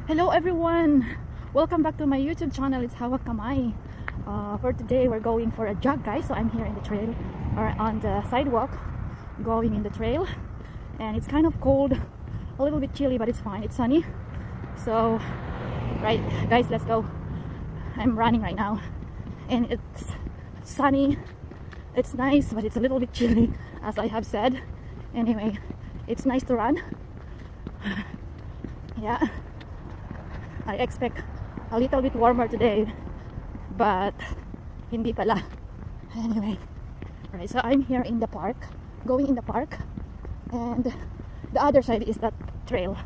Hello everyone! Welcome back to my YouTube channel. It's Hawak Kamay. For today we're going for a jog, guys. So I'm here in the trail, or on the sidewalk, going in the trail, and it's kind of cold, a little bit chilly, but it's fine. It's sunny. So right guys, let's go. I'm running right now and it's sunny. It's nice, but it's a little bit chilly, as I have said. Anyway, it's nice to run. Yeah, I expect a little bit warmer today, but hindi pala. Anyway, right, so I'm here in the park, going in the park, and the other side is that trail.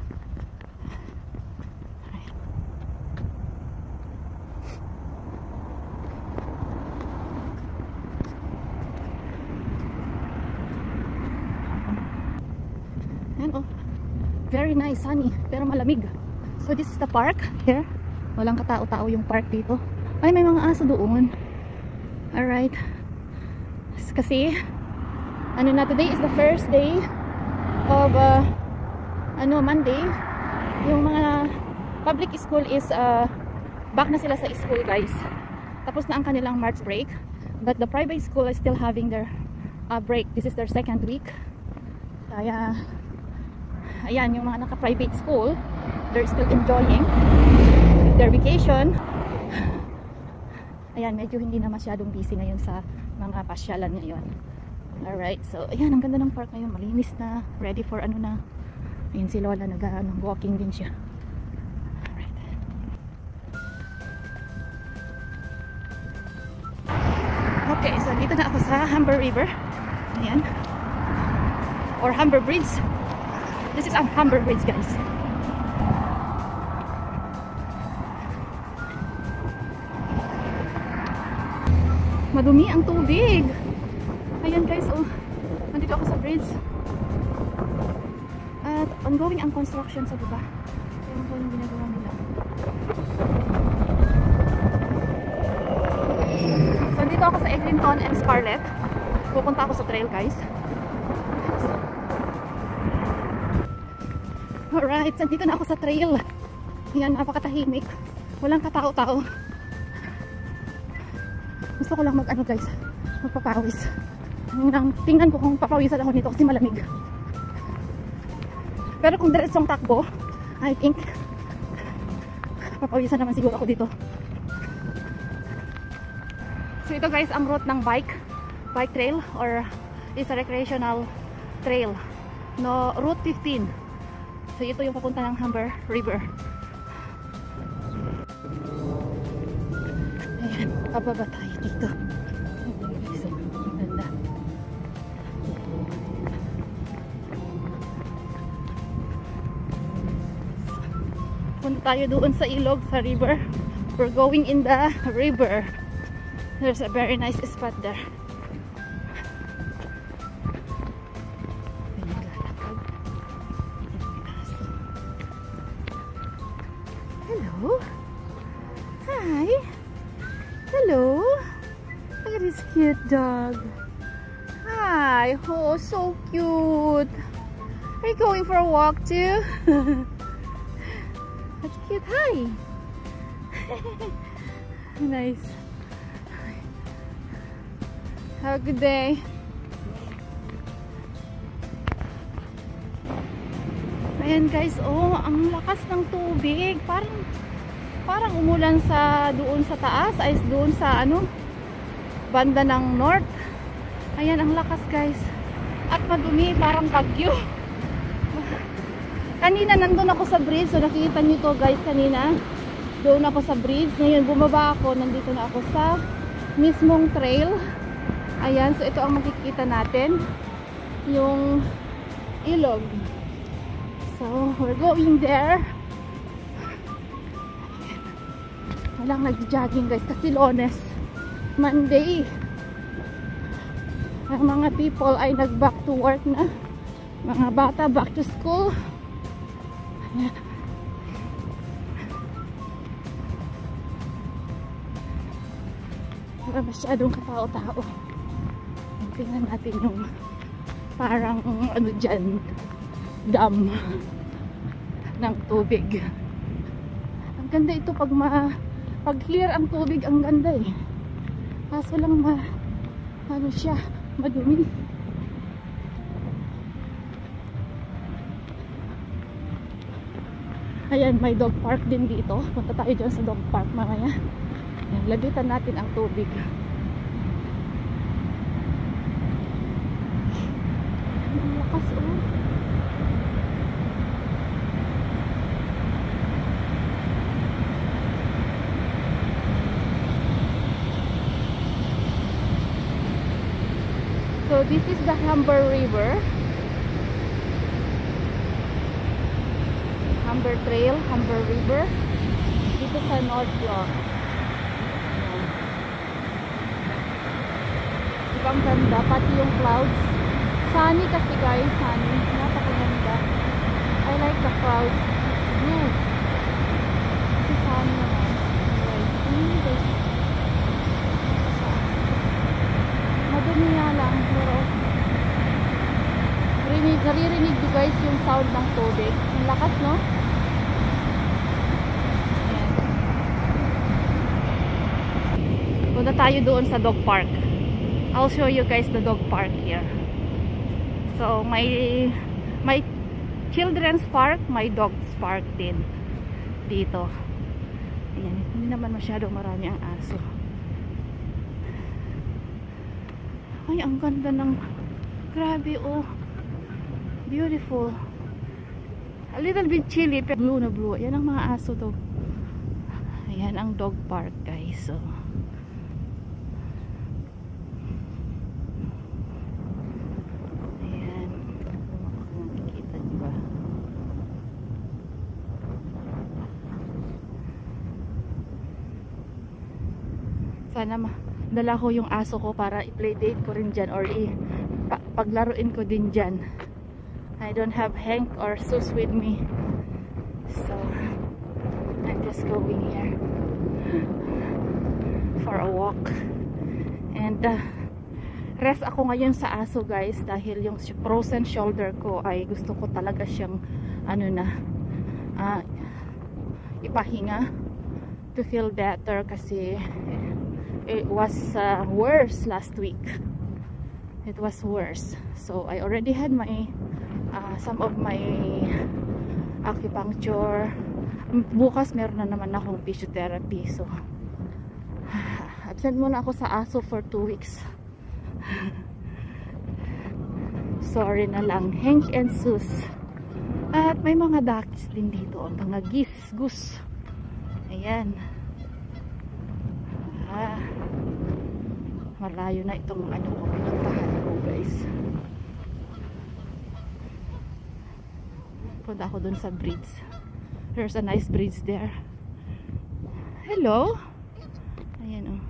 And oh, very nice, sunny, pero malamig. So this is the park here. Walang katao-tao yung park dito. Ay, may mga aso doon. Alright. Kasi ano na, today is the first day of Monday. Yung mga public school is back na sila sa school, guys. Tapos na ang kanilang March break. But the private school is still having their break. This is their second week. Kaya ayan, yung mga naka-private school, they're still enjoying their vacation. Ayan, medyo hindi na masyadong busy ngayon sa mga pasyalan ngayon. Alright, so ayan, ang ganda ng park ngayon, malinis na, ready for ano na. Ayan si Lola, walking din siya. Alright. Okay, so dito na ako sa Humber River. Ayan, or Humber Bridge. This is a Humber Bridge, guys. Madumi ang tubig. Ayan, guys, oh. Nandito ako sa bridge. At ongoing ang construction sa baba. Ayan po yung ginagawa nila. So, dito ako sa Eglinton and Scarlett. Pupunta ako sa trail, guys. Alright, so dito na ako sa trail. Ayan, napakatahimik. Walang katao-tao. Gusto ko lang guys, magpapawis. Tingnan ko kung papawisan ako nito kasi malamig. Pero kung diretsong takbo, I think papawisan naman siguro ako dito. So ito, guys, ang route ng bike trail, or is a recreational trail. No, Route 15. So ito yung papunta ng Humber River. Ayan, pababa tayo dito. Ganda. Punta tayo doon sa ilog, sa river. We're going in the river. There's a very nice spot there. Hello. Hi. Hello. Look at this cute dog. Hi. Oh, so cute. Are you going for a walk too? That's cute. Hi. Nice. Have a good day. Ayan, guys, oh, ang lakas ng tubig. Parang umulan sa doon sa taas, ay doon sa banda ng north. Ayan, ang lakas, guys. At madumi, parang bagyo. Kanina nandun ako sa bridge, so nakikita nyo to, guys, kanina. Doon ako sa bridge. Ngayon bumaba ako, nandito na ako sa mismong trail. Ayan, so ito ang makikita natin, yung ilog. So, we're going there. Walang nag-jogging, guys, kasi Lunes, Monday. Ang mga people ay nag-back to work na. Mga bata, back to school. Ayan. Wala masyadong katao-tao. Tingnan natin yung parang dyan, dam ng tubig. Ganda ito pag pag clear ang tubig, ang ganda eh. Kaso lang ano siya, madumi. Ayan, may dog park din dito. Punta tayo dyan sa dog park mamaya. Ayan, lagitan natin ang tubig. Ang lakas oh. So this is the Humber River. Humber Trail, Humber River. Dito sa North York. Ibang ganda, pati yung clouds. Sunny kasi guys, sunny. Napakaganda. I like the clouds. It's blue. Kasi sunny naman. Madumi nga lang, pero naririnig nyo guys yung sound ng tubig. Ang lakas, no? Ayan. Punta tayo doon sa dog park. I'll show you guys the dog park here. So, may children's park, may dogs park din dito. Ayan. Hindi naman masyadong marami ang aso. Ay, ang ganda ng grabe oh. Beautiful. A little bit chilly pero blue na blue. Ayan ang mga aso to. Ayan ang dog park guys. So ayan. Makikita niyo ba? Sana dala ko yung aso ko para i-playdate ko rin dyan or paglaruin ko din dyan. I don't have Hank or Sus with me, so I'm just going here for a walk and rest ako ngayon sa aso guys dahil yung frozen shoulder ko ay gusto ko talaga siyang ipahinga to feel better kasi it was worse last week. It was worse, so I already had my some of my acupuncture. Bukas meron na naman akong physiotherapy, so absent muna ako sa aso for 2 weeks. Sorry na lang, Hank and Sus. At may mga ducks din dito, mga geese, goose. Ayan. Malayo na itong ko pinuntahan ko guys. Punta ako dun sa bridge. There's a nice bridge there. Hello. Ayan oh.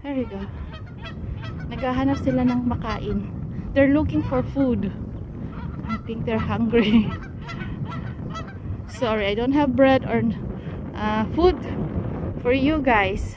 There you go. Naghahanap sila ng makain. They're looking for food. I think they're hungry. Sorry, I don't have bread or food for you guys.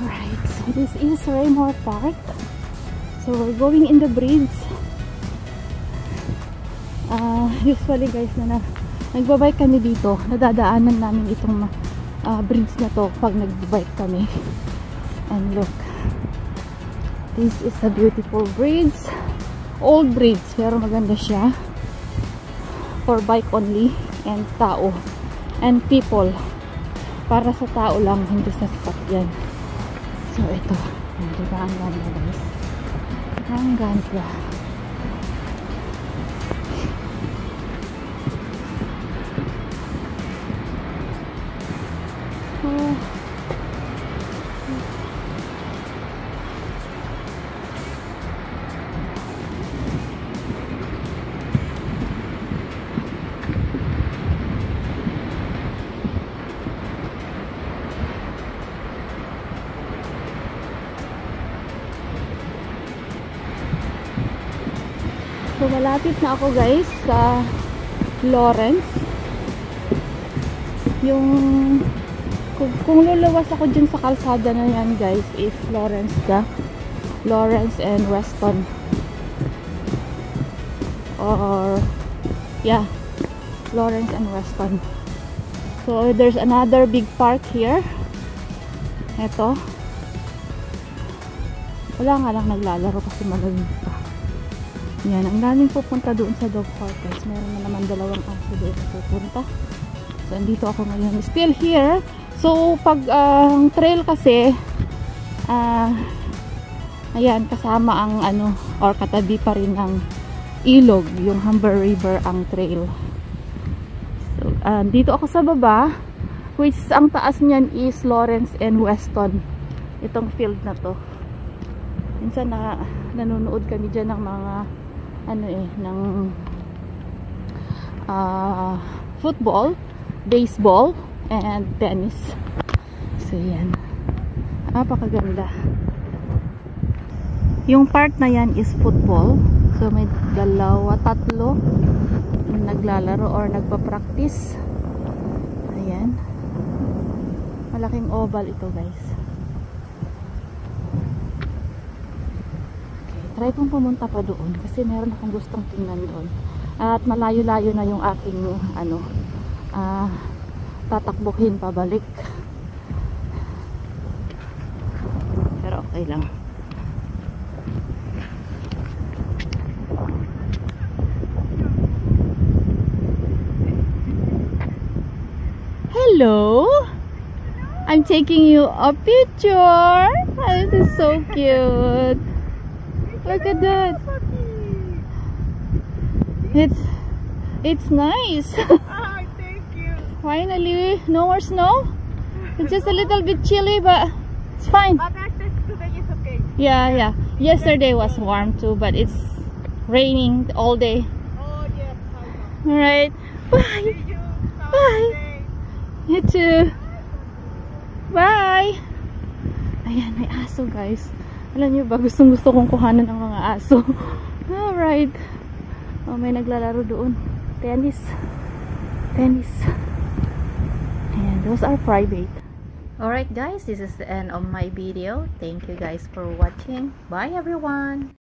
Alright, so this is Raymore Park. So we're going in the bridge. Usually guys nagbabike kami dito, nadadaanan namin itong bridge na to pag nagbabike kami. And look, this is a beautiful bridge, old bridge pero maganda siya, for bike only and tao and people, para sa tao lang, hindi sa sasakyan. So ito, diba ang ganda guys, ang ganda. So malapit na ako guys sa Lawrence. Yung kung luluwas ako dyan sa kalsada na yan guys is Lawrence and Weston, or yeah, Lawrence and Weston. So there's another big park here. Eto, wala nga lang naglalaro kasi malamig pa. Yan, ang daming pupunta doon sa dog park guys. Meron na naman 2 aso doon pupunta. So andito ako ngayon, still here. So pag ang trail kasi ayan, kasama ang ano, or katabi pa rin ng ilog, yung Humber River ang trail. So dito ako sa baba, which ang taas niyan is Lawrence and Weston. Itong field na to. Minsan nanonood kami dyan ng mga ng football, baseball, and tennis. So yan, napakaganda. Yung part na yan is football. So may 2, 3 naglalaro or nagpa-practice. Ayan, malaking oval ito guys. Try kong pumunta pa doon kasi meron akong gustong tingnan doon. At malayo-layo na yung aking tatakbuhin pabalik. Pero okay lang. Hello! I'm taking you a picture. This is so cute. Look at that. It's nice. Ah, thank you. Finally, no more snow. It's just a little bit chilly, but it's fine. But access today is okay. Yeah. Yesterday was warm too, but it's raining all day. Oh yes, I know. Alright. Bye. See you. Bye. You too. Bye. Ayan, may aso guys. Alam niyo ba, gustong kong kuhanan ng mga aso. Alright. Oh, may naglalaro doon. Tennis. And those are private. Alright guys, this is the end of my video. Thank you guys for watching. Bye everyone.